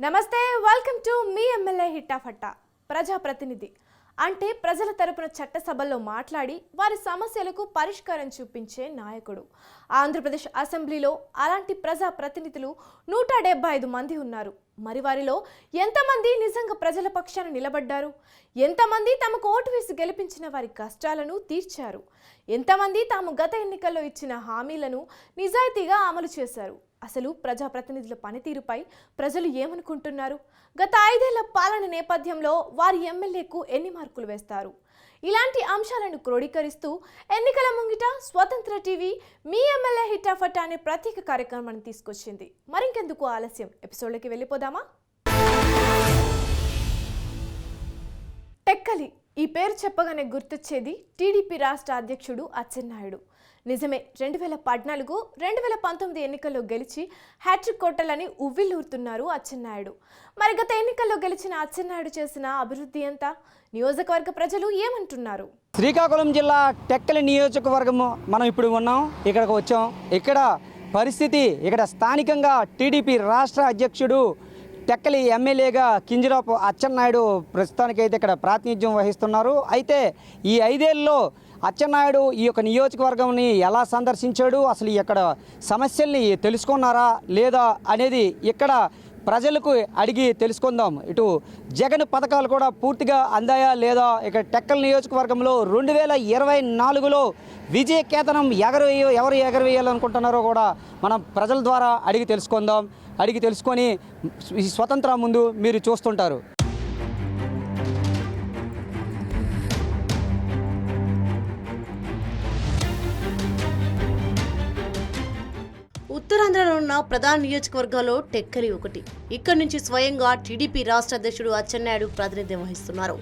నమస్తే, welcome to me MLA హిట్టాఫట్టా. ప్రజాప్రతినిధి అంటే ప్రజల తరపున చట్టసభల్లో మాట్లాడి వారి సమస్యలకు పరిష్కారం చూపించే నాయకుడు. ఆంధ్రప్రదేశ్ అసెంబ్లీలో అలాంటి ప్రజాప్రతినిధులు 175 మంది ఉన్నారు. మరి వారిలో ఎంతమంది నిజంగా ప్రజల పక్షాన నిలబడ్డారు? ఎంతమంది తమకు ఓటు వేసి గెలిపించిన వారి కష్టాలను తీర్చారు? ఎంతమంది తాము గత ఎన్నికల్లో ఇచ్చిన హామీలను నిజాయితీగా అమలు చేశారు? అసలు ప్రజాప్రతినిధుల పనితీరుపై ప్రజలు ఏమనుకుంటున్నారు? గత 5 ఏళ్ల పాలన నేపథ్యంలో వారి ఎమ్మెల్యేకు ఎన్ని మార్కులు వేస్తారు? ఇలాంటి అంశాలను క్రోడీకరిస్తూ ఎన్నికల ముంగిట స్వతంత్ర టీవీ మీ ఎమ్మెల్యే హిట్టాఫట్టా అనే ప్రత్యేక కార్యక్రమాన్ని తీసుకొచ్చింది. మరింకెందుకు ఆలస్యం, ఎపిసోడ్లోకి వెళ్ళిపోదామా? టెక్కలి ఈ పేరు చెప్పగానే గుర్తొచ్చేది టీడీపీ రాష్ట్ర అధ్యక్షుడు అచ్చెన్నాయుడు. నిజమే, 2014, 2019 ఎన్నికల్లో గెలిచి హ్యాట్రిక్ కొట్టాలని ఉవ్విల్లూరుతున్నారు అచ్చెన్నాయుడు. మరి గత ఎన్నికల్లో గెలిచిన అచ్చెన్నాయుడు చేసిన అభివృద్ధి ఎంత? నియోజకవర్గ ప్రజలు ఏమంటున్నారు? శ్రీకాకుళం జిల్లా టెక్కలి నియోజకవర్గము మనం ఇప్పుడు ఉన్నాం. ఇక్కడికి వచ్చాం. ఇక్కడ పరిస్థితి, ఇక్కడ స్థానికంగా టీడీపీ రాష్ట్ర అధ్యక్షుడు టెక్కలి ఎమ్మెల్యేగా కింజరాపు అచ్చెన్నాయుడు ప్రస్తుతానికైతే ఇక్కడ ప్రాతినిధ్యం వహిస్తున్నారు. అయితే ఈ 5 ఏళ్ళలో అచ్చెన్నాయుడు ఈ యొక్క నియోజకవర్గంని ఎలా సందర్శించాడు, అసలు ఇక్కడ సమస్యల్ని తెలుసుకున్నారా లేదా అనేది ఇక్కడ ప్రజలకు అడిగి తెలుసుకుందాం. ఇటు జగన్ పథకాలు కూడా పూర్తిగా అందాయా లేదా? ఇక్కడ టెక్కలి నియోజకవర్గంలో 2024లో విజయ కేతనం ఎవరు ఎగరవేయాలనుకుంటున్నారో కూడా మనం ప్రజల ద్వారా అడిగి తెలుసుకుందాం. అడిగి తెలుసుకొని ఈ స్వతంత్ర ముందు మీరు చూస్తుంటారు. ఉత్తరాంధ్రలో ఉన్న ప్రధాన నియోజకవర్గాల్లో టెక్కలి ఒకటి. ఇక్కడి నుంచి స్వయంగా టీడీపీ రాష్ట్ర అధ్యక్షుడు అచ్చెన్నాయుడు ప్రాతినిధ్యం వహిస్తున్నారు.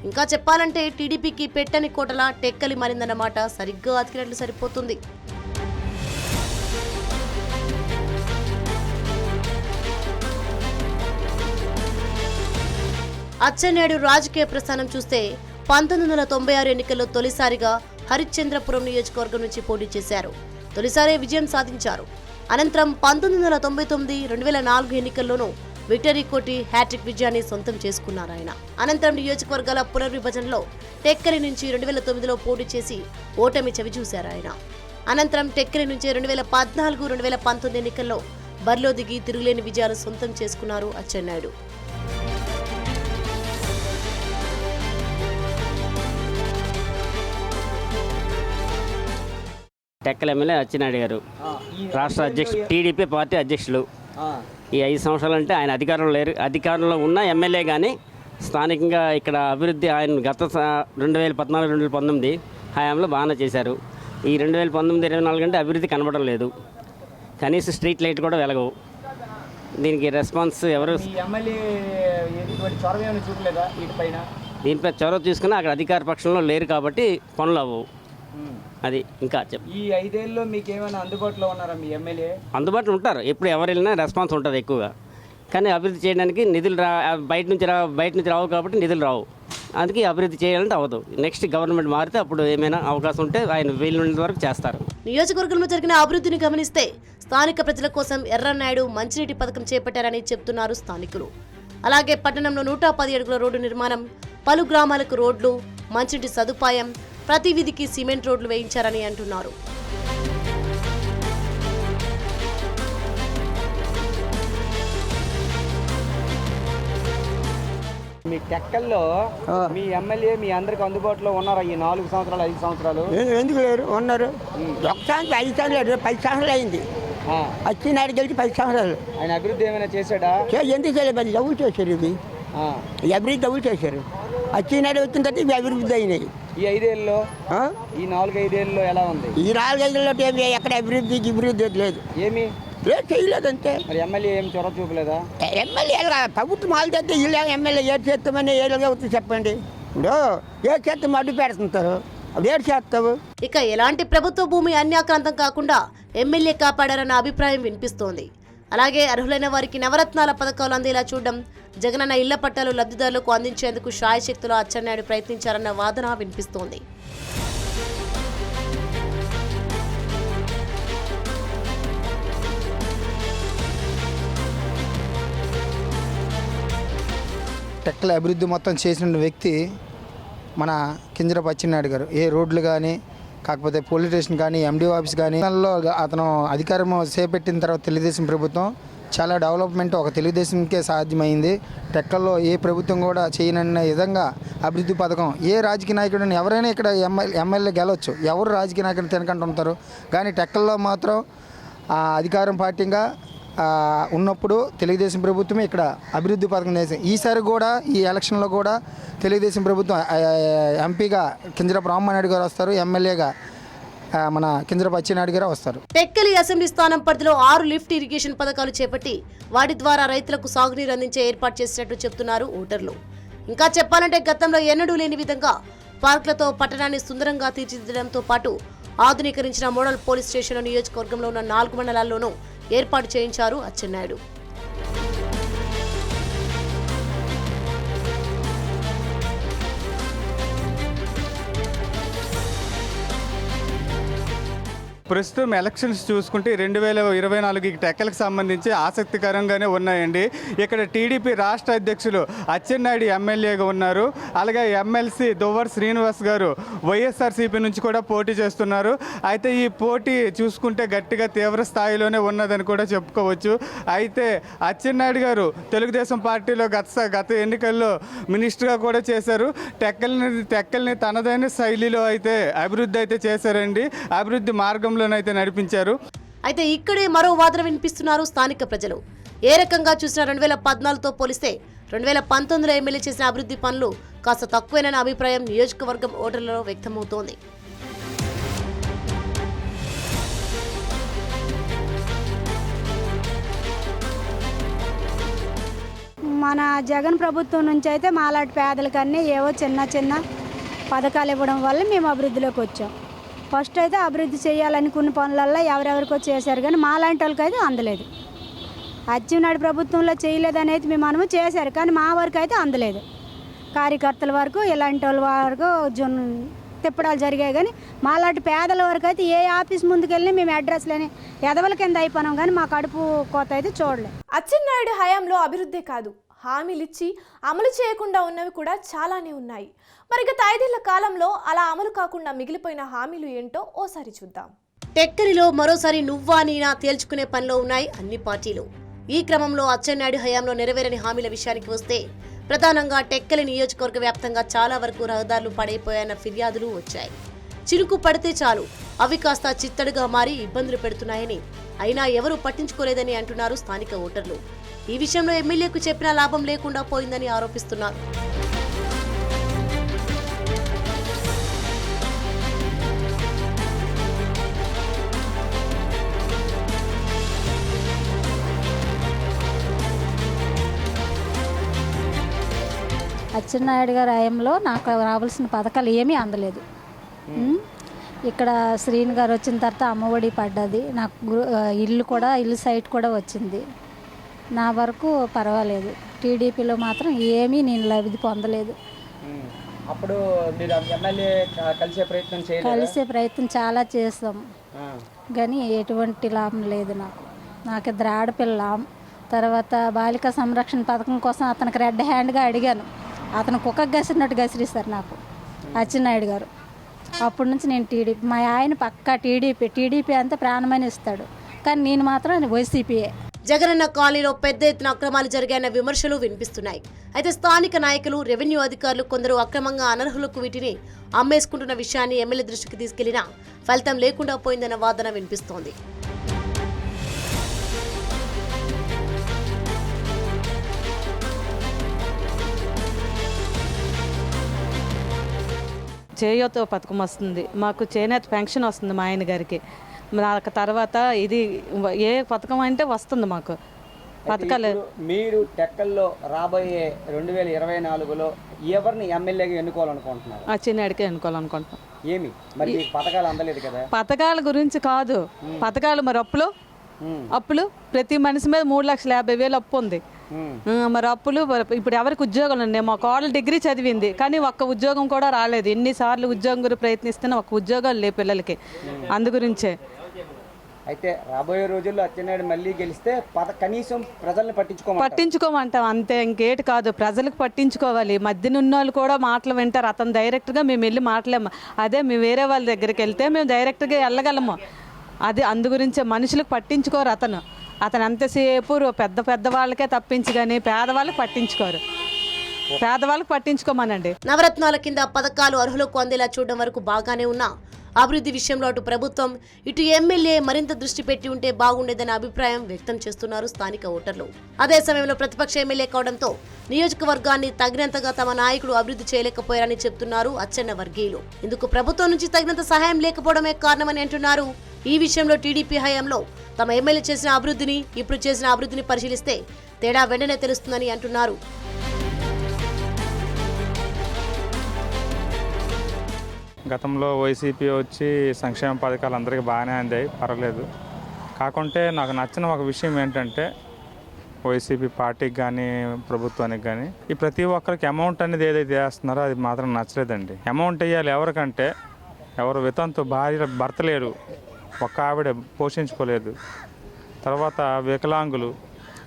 ఇంకా చెప్పాలంటే టీడీపీకి పెట్టని కోటలా టెక్కలి మారిందన్నమాట సరిగ్గా అతికినట్లు సరిపోతుంది. అచ్చెన్నాయుడు రాజకీయ ప్రస్థానం చూస్తే 1996 ఎన్నికల్లో తొలిసారిగా హరిశ్చంద్రపురం నియోజకవర్గం నుంచి పోటీ చేశారు. తొలిసారే విజయం సాధించారు. అనంతరం 1999, 2004 ఎన్నికల్లోనూ విక్టరీ కోటి హ్యాట్రిక్ విజయాన్ని సొంతం చేసుకున్నారు ఆయన. అనంతరం నియోజకవర్గాల పునర్విభజనలో టెక్కలి నుంచి 2009లో పోటీ చేసి ఓటమి చవిచూశారు ఆయన. అనంతరం టెక్కలి నుంచి 2014, 2019 ఎన్నికల్లో బరిలో దిగి తిరుగులేని విజయాలు సొంతం చేసుకున్నారు అచ్చెన్నాయుడు. టెక్కలి ఎమ్మెల్యే అచ్చెన్నాయుడు గారు రాష్ట్ర అధ్యక్షుడు, టీడీపీ పార్టీ అధ్యక్షులు. ఈ 5 సంవత్సరాలు అంటే ఆయన అధికారంలో లేరు. అధికారంలో ఉన్న ఎమ్మెల్యే కానీ స్థానికంగా ఇక్కడ అభివృద్ధి ఆయన గత 2014, 2019 హయాంలో బాగానే చేశారు. ఈ 2019, 2024 అంటే అభివృద్ధి కనబడడం లేదు. కనీసం స్ట్రీట్ లైట్ కూడా వెలగవు. దీనికి రెస్పాన్స్ ఎవరు? దీనిపై చొరవ తీసుకుని అక్కడ అధికార పక్షంలో లేరు కాబట్టి పనులు అవ్వవు. అది ఇంకా ఈ 5 ఏళ్ళలో మీకు ఏమైనా అందుబాటులో ఉన్నారా మీ ఎమ్మెల్యే? అందుబాటులో ఉంటారు. ఎప్పుడు ఎవరు వెళ్ళినా రెస్పాన్స్ ఉంటుంది ఎక్కువగా. కానీ అభివృద్ధి చేయడానికి నిధులు బయట నుంచి రావు కాబట్టి నిధులు రావు. అందుకే అభివృద్ధి చేయాలంటే అవ్వదు. నెక్స్ట్ గవర్నమెంట్ మారితే అప్పుడు ఏమైనా అవకాశం ఉంటే ఆయన వీలున్నంత వరకు చేస్తారు. నియోజకవర్గంలో జరిగిన అభివృద్ధిని గమనిస్తే స్థానిక ప్రజల కోసం ఎర్రన్నాయుడు మంచినీటి పథకం చేపట్టారని చెప్తున్నారు స్థానికులు. అలాగే పట్టణంలో 110 అడుగుల రోడ్డు నిర్మాణం, పలు గ్రామాలకు రోడ్లు, మంచినీటి సదుపాయం, ప్రతి వీధికి సిమెంట్ రోడ్లు వేయించారని అంటున్నారు. మీ టెక్కల్లో మీ ఎమ్మెల్యే మీ అందరికి అందుబాటులో ఉన్నారా ఈ 4 సంవత్సరాలు 5 సంవత్సరాలు? ఎందుకు లేరు? ఉన్నారు. ఒకసారి 5 సంవత్సరాలు 10 సంవత్సరాలు అయింది. అచ్చెన్నాయుడు గెలిచి 10 సంవత్సరాలు. ఆయన అభివృద్ధి ఏమైనా చేశాడా? ఎందుకు చేయలేదు? 10 డబ్బులు చేశారు. ఇది అభివృద్ధి డబ్బులు చేశారు. అచ్చెన్నాయుడు వచ్చిన తర్వాత ఇవి అభివృద్ధి అయినాయి. ఈ 5 ఏళ్ళలో, ఈ 4-5 ఏళ్ళలో ఎలా ఉంది? ఈ 4-5 ఏళ్ళలో ఎక్కడ అభివృద్ధి లేదు. ఏమి లేదు, చేయలేదంటే. మరి ఎమ్మెల్యే ఏం చొరవ చూపలేదా? ఎమ్మెల్యే ప్రభుత్వం వాళ్ళు చేస్తే వీళ్ళు ఎమ్మెల్యే ఏడు చేస్తామని ఏళ్ళగా అవుతుంది చెప్పండి. ఇప్పుడు ఏ చేస్తాం అడ్డు పెడుతుంటారు, అప్పుడు ఏడు చేస్తావు. ఇక ఎలాంటి ప్రభుత్వ భూమి అన్యాక్రాంతం కాకుండా ఎమ్మెల్యే కాపాడారన్న అభిప్రాయం వినిపిస్తోంది. అలాగే అర్హులైన వారికి నవరత్నాల పథకాలు అందేలా చూడడం, జగనన్న ఇళ్ల పట్టాలు లబ్ధిదారులకు అందించేందుకు శాయశక్తులు అచ్చెన్నాయుడు ప్రయత్నించారన్న వాదన వినిపిస్తోంది. టెక్కల అభివృద్ధి మొత్తం చేసిన వ్యక్తి మన కింజరాపు అచ్చెన్నాయుడు గారు. ఏ రోడ్లు కానీ కాకపోతే పోలీస్ స్టేషన్ కానీ ఎండిఓ ఆఫీస్ కానీ అతను అధికారం చేపట్టిన తర్వాత తెలుగుదేశం ప్రభుత్వం చాలా డెవలప్మెంట్ ఒక తెలుగుదేశంకే సాధ్యమైంది. టెక్కల్లో ఏ ప్రభుత్వం కూడా చేయనన్న విధంగా అభివృద్ధి పథకం ఏ రాజకీయ నాయకుడిని ఎవరైనా ఇక్కడ ఎమ్మెల్యే గెలవచ్చు, ఎవరు రాజకీయ నాయకుడిని తినకంటూ ఉంటారు. కానీ టెక్కల్లో మాత్రం అధికారం పార్టీగా ఉన్నప్పుడు తెలుగుదేశం ప్రభుత్వమే ఇక్కడ అభివృద్ధి పథకం చేసింది. ఈసారి కూడా ఈ ఎలక్షన్లో కూడా తెలుగుదేశం ప్రభుత్వం ఎంపీగా కింజరాపు రామ్మోహన్ గారు వస్తారు, ఎమ్మెల్యేగా మన కింజరాపు అచ్చెన్నాయుడు గారు వస్తారు. టెక్కలి అసెంబ్లీ స్థానం పరిధిలో 6 లిఫ్ట్ ఇరిగేషన్ పథకాలు చేపట్టి వాటి ద్వారా రైతులకు సాగునీరు అందించే ఏర్పాటు చేసినట్టు చెప్తున్నారు ఓటర్లు. ఇంకా చెప్పాలంటే గతంలో ఎన్నడూ లేని విధంగా పార్కులతో పట్టణాన్ని సుందరంగా తీర్చిదిద్దడంతో పాటు ఆధునీకరించిన మోడల్ పోలీస్ స్టేషన్ నియోజకవర్గంలో ఉన్న 4 మండలాల్లోనూ ఏర్పాటు చేయించారు అచ్చెన్నాయుడు. ప్రస్తుతం ఎలక్షన్స్ చూసుకుంటే 2024 టెక్కలకు సంబంధించి ఆసక్తికరంగానే ఉన్నాయండి. ఇక్కడ టీడీపీ రాష్ట్ర అధ్యక్షులు అచ్చెన్నాయుడు ఎమ్మెల్యేగా ఉన్నారు. అలాగే ఎమ్మెల్సీ దువ్వూరు శ్రీనివాస్ గారు వైఎస్ఆర్సీపీ నుంచి కూడా పోటీ చేస్తున్నారు. అయితే ఈ పోటీ చూసుకుంటే గట్టిగా తీవ్ర స్థాయిలోనే ఉన్నదని కూడా చెప్పుకోవచ్చు. అయితే అచ్చెన్నాయుడు గారు తెలుగుదేశం పార్టీలో గత ఎన్నికల్లో మినిస్టర్గా కూడా చేశారు. టెక్కల్ని తనదైన శైలిలో అయితే అభివృద్ధి అయితే చేశారండి. అభివృద్ధి మార్గం అయితే నడిపించారు. అయితే ఇక్కడే మరో వాదన వినిపిస్తున్నారు స్థానిక ప్రజలు. ఏ రకంగా చూసినా 2014తో పోలిస్తే 2019లో ఎమ్మెల్యే చేసిన అభివృద్ధి పనులు కాస్త తక్కువేనన్న అభిప్రాయం నియోజకవర్గం ఓటర్లలో వ్యక్తమవుతోంది. మన జగన్ ప్రభుత్వం నుంచి అయితే మాలాంటి పేదలకన్నీ ఏవో చిన్న చిన్న పథకాలు ఇవ్వడం వల్ల మేము అభివృద్ధిలోకి వచ్చాం. ఫస్ట్ అయితే అభివృద్ధి చేయాలనుకున్న పనులల్లో ఎవరెవరికో చేశారు, కానీ మాలాంటి వాళ్ళకి అయితే అందలేదు. అచ్చెన్నాయుడు ప్రభుత్వంలో చేయలేదనేది మేము మనము చేశారు, కానీ మా వరకు అయితే అందలేదు. కార్యకర్తల వరకు ఇలాంటి వాళ్ళ వరకు తిప్పడాలు జరిగాయి, కానీ మాలాంటి పేదల వరకు అయితే ఏ ఆఫీస్ ముందుకు వెళ్ళి మేము అడ్రస్ లేని ఎదవల కింద అయిపోయినాం, కానీ మా కడుపు కోత అయితే చూడలేదు. అచ్చెన్నాయుడు హయాంలో అభివృద్ధి కాదు, హామీలిచ్చి అమలు చేయకుండా ఉన్నవి కూడా చాలానే ఉన్నాయి. మరి గత 5 ఏళ్ల కాలంలో అలా అమలు కాకుండా మిగిలిపోయిన హామీలు ఏంటో ఓసారి చూద్దాం. టెక్కలిలో మరోసారి నువ్వా నీనా తేల్చుకునే పనిలో ఉన్నాయి అన్ని పార్టీలు. ఈ క్రమంలో అచ్చెన్నాయుడు హయాంలో నెరవేరని హామీల విషయానికి వస్తే ప్రధానంగా టెక్కలి నియోజకవర్గ వ్యాప్తంగా చాలా వరకు రహదారులు పడైపోయాయన్న ఫిర్యాదులు వచ్చాయి. చినుకు పడితే చాలు అవి కాస్త చిత్తడుగా మారి ఇబ్బందులు పెడుతున్నాయని, అయినా ఎవరూ పట్టించుకోలేదని అంటున్నారు స్థానిక ఓటర్లు. ఈ విషయంలో ఎమ్మెల్యేకు చెప్పినా లాభం లేకుండా పోయిందని ఆరోపిస్తున్నారు. అచ్చెన్నాయుడు గారి హయాంలో నాకు రావాల్సిన పథకాలు ఏమీ అందలేదు. ఇక్కడ శ్రీని గారు వచ్చిన తర్వాత అమ్మఒడి పడ్డది, నాకు ఇల్లు సైట్ కూడా వచ్చింది. నా వరకు పర్వాలేదు. టీడీపీలో మాత్రం ఏమీ నేను లబ్ధి పొందలేదు. అప్పుడు మీరు ఎమ్మెల్యే కలిసే ప్రయత్నం చాలా చేస్తాం, కానీ ఎటువంటి లాభం లేదు. నాకు 2 ఆడపిల్ల. తర్వాత బాలికా సంరక్షణ పథకం కోసం అతనికి రెడ్ హ్యాండ్గా అడిగాను, అతను కుక్క గసిరినట్టు గసిరిస్తారు నాకు అచ్చెన్నాయుడు గారు. అప్పటి నుంచి నేను టీడీపీ, మా ఆయన పక్కా టీడీపీ అంతా ప్రాణమైన ఇస్తాడు, కానీ నేను మాత్రం వైసీపీయే. జగనన్న కాలనీలో పెద్ద ఎత్తున అక్రమాలు జరిగాయన్న విమర్శలు వినిపిస్తున్నాయి. అయితే స్థానిక నాయకులు, రెవెన్యూ అధికారులు కొందరు అక్రమంగా అనర్హులకు వీటిని అమ్మేసుకుంటున్న విషయాన్ని ఎమ్మెల్యే దృష్టికి తీసుకెళ్లినా ఫలితం లేకుండా పోయిందన్న వాదన వినిపిస్తోంది. చేయూత పథకం వస్తుంది, మాకు చేనేత పెన్షన్ వస్తుంది మా ఆయన గారికి. నాకు తర్వాత ఇది ఏ పథకం అంటే వస్తుంది మాకు పథకాలు. మీరు టెక్కల్లో రాబోయే 2024లో ఎవరిని ఎమ్మెల్యేగా ఎన్నుకోవాలనుకుంటున్నారు? అచ్చెన్నాయుడికి ఎన్నుకోవాలనుకుంటున్నాం. ఏమి మరి పథకాలు అందలేదు కదా? పథకాల గురించి కాదు, పథకాలు మరి అప్పులు ప్రతి మనిషి మీద 3,50,000 అప్పు ఉంది. మరి అప్పులు ఇప్పుడు ఎవరికి ఉద్యోగాలు ఉన్నాయి? మా కోడలు డిగ్రీ చదివింది, కానీ ఒక్క ఉద్యోగం కూడా రాలేదు. ఎన్నిసార్లు ఉద్యోగం గురించి ప్రయత్నిస్తున్నా ఒక్క ఉద్యోగాలు లేవు పిల్లలకి. అందు గురించే అయితే రాబోయే రోజుల్లో అచ్చెన్నాయుడు మళ్ళీ గెలిస్తే కనీసం ప్రజల్ని పట్టించుకోమంటాం అంతే, ఇంకేటి కాదు. ప్రజలకు పట్టించుకోవాలి. మధ్యనున్న వాళ్ళు కూడా మాటలు వింటారు. అతను డైరెక్ట్గా మేము వెళ్ళి మాట్లాడము. అదే మేము వేరే వాళ్ళ దగ్గరికి వెళ్తే మేము డైరెక్ట్గా వెళ్ళగలము. అది అందు గురించే మనుషులకు పట్టించుకోరు. అతను ఎంతసేపు పెద్ద పెద్ద వాళ్ళకే తప్పించి కానీ పేదవాళ్ళకి పట్టించుకోరు. పేదవాళ్ళకి పట్టించుకోమనండి. నవరత్నాల కింద పథకాలు అర్హులకు అందేలా చూడడం వరకు బాగానే ఉన్నా అభివృద్ధి విషయంలో అటు ప్రభుత్వం ఇటు ఎమ్మెల్యే మరింత దృష్టి పెట్టి ఉంటే బాగుండేదనే అభిప్రాయం వ్యక్తం చేస్తున్నారు స్థానిక ఓటర్లు. అదే సమయంలో ప్రతిపక్ష ఎమ్మెల్యే కావడంతో నియోజకవర్గాన్ని తగినంతగా తమ నాయకుడు అభివృద్ధి చేయలేకపోయారని చెప్తున్నారు అచ్చెన్న వర్గీయులు. ఇందుకు ప్రభుత్వం నుంచి తగినంత సహాయం లేకపోవడమే కారణమని అంటున్నారు. ఈ విషయంలో టీడీపీ హయాంలో తమ ఎమ్మెల్యే చేసిన అభివృద్ధిని ఇప్పుడు చేసిన అభివృద్ధిని పరిశీలిస్తే తేడా వెంటనే తెలుస్తుందని అంటున్నారు. గతంలో వైసీపీ వచ్చి సంక్షేమ పథకాలు అందరికీ బాగానే అందాయి, పర్వాలేదు. కాకుంటే నాకు నచ్చిన ఒక విషయం ఏంటంటే వైసీపీ పార్టీకి కానీ ప్రభుత్వానికి కానీ ఈ ప్రతి ఒక్కరికి అమౌంట్ అనేది ఏదైతే వేస్తున్నారో అది మాత్రం నచ్చలేదండి. అమౌంట్ వేయాలి ఎవరికంటే ఎవరు వితంతు భార్య భర్త లేరు, ఒక్క ఆవిడ పోషించుకోలేదు, తర్వాత వికలాంగులు,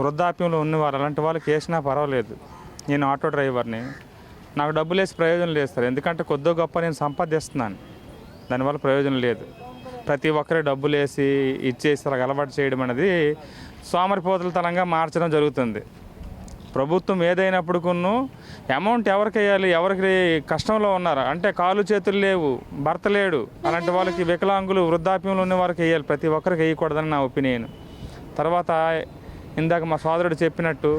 వృద్ధాప్యంలో ఉన్నవారు అలాంటి వాళ్ళకి వేసినా పర్వాలేదు. నేను ఆటో డ్రైవర్ని, నాకు డబ్బులు వేసి ప్రయోజనం లేదు సార్. ఎందుకంటే కొద్దో గొప్ప నేను సంపాదిస్తున్నాను, దానివల్ల ప్రయోజనం లేదు. ప్రతి ఒక్కరి డబ్బులు వేసి ఇచ్చేసి అలా అలవాటు చేయడం అనేది సోమరిపోతులతనంగా మార్చడం జరుగుతుంది. ప్రభుత్వం ఏదైనప్పుడు అమౌంట్ ఎవరికి వేయాలి, ఎవరికి కష్టంలో ఉన్నారు అంటే కాలు చేతులు లేవు, భర్త లేడు అలాంటి వాళ్ళకి, వికలాంగులు, వృద్ధాప్యంలో ఉన్న వారికి వేయాలి, ప్రతి ఒక్కరికి వేయకూడదని నా ఒపీనియన్. తర్వాత ఇందాక మా సోదరుడు చెప్పినట్టు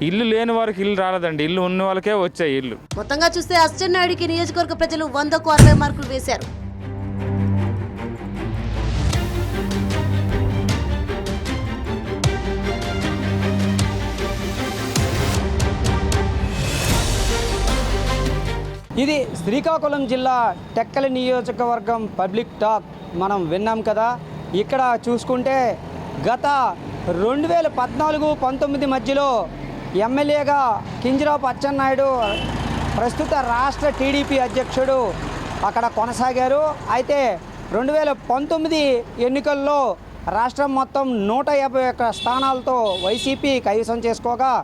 ఇల్లు లేని వారికి ఇల్లు రాలేదండి, ఇల్లు ఉన్న వాళ్ళకే వచ్చాయి ఇల్లు. మొత్తంగా చూస్తే అచ్చెన్నాయుడికి నియోజకవర్గ ప్రజలు 100కు 60 మార్కులు వేశారు. ఇది శ్రీకాకుళం జిల్లా టెక్కలి నియోజకవర్గం పబ్లిక్ టాక్ మనం విన్నాం కదా. ఇక్కడ చూసుకుంటే గత 2014-19 మధ్యలో ఎమ్మెల్యేగా కింజరాపు అచ్చెన్నాయుడు ప్రస్తుత రాష్ట్ర టీడీపీ అధ్యక్షుడు అక్కడ కొనసాగారు. అయితే 2019 ఎన్నికల్లో రాష్ట్రం మొత్తం 151 స్థానాలతో వైసీపీ కైవసం చేసుకోగా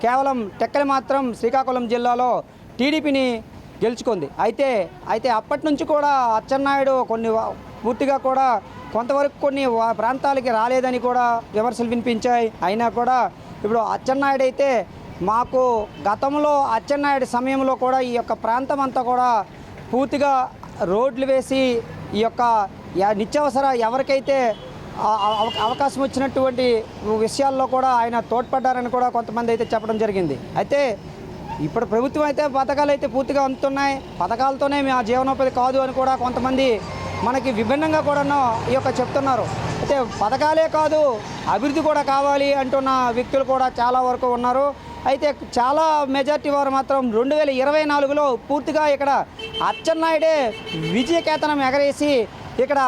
కేవలం టెక్కలి మాత్రం శ్రీకాకుళం జిల్లాలో టీడీపీని గెలుచుకుంది. అయితే అప్పటి నుంచి కూడా అచ్చెన్నాయుడు పూర్తిగా కూడా కొంతవరకు కొన్ని ప్రాంతాలకి రాలేదని కూడా విమర్శలు వినిపించాయి. అయినా కూడా ఇప్పుడు అచ్చెన్నాయుడు అయితే మాకు గతంలో అచ్చెన్నాయుడు సమయంలో కూడా ఈ యొక్క ప్రాంతం అంతా కూడా పూర్తిగా రోడ్లు వేసి ఈ యొక్క నిత్యావసర ఎవరికైతే అవకాశం వచ్చినటువంటి విషయాల్లో కూడా ఆయన తోడ్పడ్డారని కూడా కొంతమంది అయితే చెప్పడం జరిగింది. అయితే ఇప్పుడు ప్రభుత్వం అయితే పథకాలు అయితే పూర్తిగా అందుతున్నాయి, పథకాలతోనే మా జీవనోపాధి కాదు అని కూడా కొంతమంది మనకి విభిన్నంగా కూడా ఈ యొక్క చెప్తున్నారు. అయితే పథకాలే కాదు అభివృద్ధి కూడా కావాలి అంటున్న వ్యక్తులు కూడా చాలా వరకు ఉన్నారు. అయితే చాలా మెజార్టీ వారు మాత్రం 2024లో పూర్తిగా ఇక్కడ అచ్చెన్నాయుడే విజయకేతనం ఎగరేసి ఇక్కడ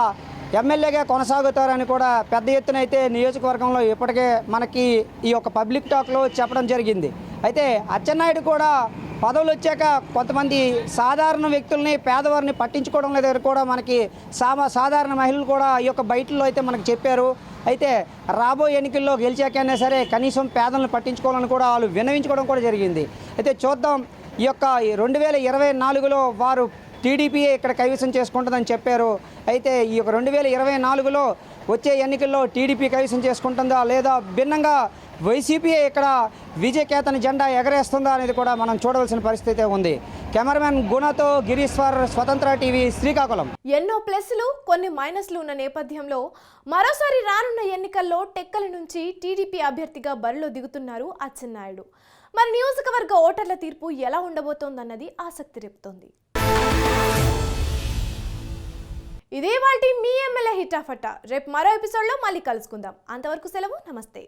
ఎమ్మెల్యేగా కొనసాగుతారని కూడా పెద్ద ఎత్తున అయితే నియోజకవర్గంలో ఇప్పటికే మనకి ఈ యొక్క పబ్లిక్ టాక్లో చెప్పడం జరిగింది. అయితే అచ్చెన్నాయుడు కూడా పదవులు వచ్చాక కొంతమంది సాధారణ వ్యక్తుల్ని, పేదవారిని పట్టించుకోవడం లేదని కూడా మనకి సాధారణ మహిళలు కూడా ఈ యొక్క బయటలో అయితే మనకు చెప్పారు. అయితే రాబోయే ఎన్నికల్లో గెలిచాకైనా సరే కనీసం పేదలను పట్టించుకోవాలని కూడా వాళ్ళు విన్నవించుకోవడం కూడా జరిగింది. అయితే చూద్దాం, ఈ యొక్క 2024లో వారు టీడీపీయే ఇక్కడ కైవసం చేసుకుంటుందని చెప్పారు. అయితే ఈ యొక్క 2024లో వచ్చే ఎన్నికల్లో టీడీపీ కైవసం చేసుకుంటుందా లేదా భిన్నంగా వైసీపీయే ఇక్కడ విజయకేతన జెండా ఎగరేస్తుందా అనేది కూడా మనం చూడవలసిన పరిస్థితి ఉంది. కెమెరామెన్ గుణతో గిరీశ్వర్, స్వతంత్ర టీవీ, శ్రీకాకుళం. ఎన్నో ప్లస్లు కొన్ని మైనస్లు ఉన్న నేపథ్యంలో మరోసారి రానున్న ఎన్నికల్లో టెక్కలి నుంచి టీడీపీ అభ్యర్థిగా బరిలో దిగుతున్నారు అచ్చెన్నాయుడు. మరి నియోజకవర్గ ఓటర్ల తీర్పు ఎలా ఉండబోతోందన్నది ఆసక్తి రేపుతోంది. ఇదే వాటి మీ ఎమ్మెల్యే హిటాఫటా. రేపు మరో ఎపిసోడ్లో మళ్ళీ కలుసుకుందాం. అంతవరకు సెలవు, నమస్తే.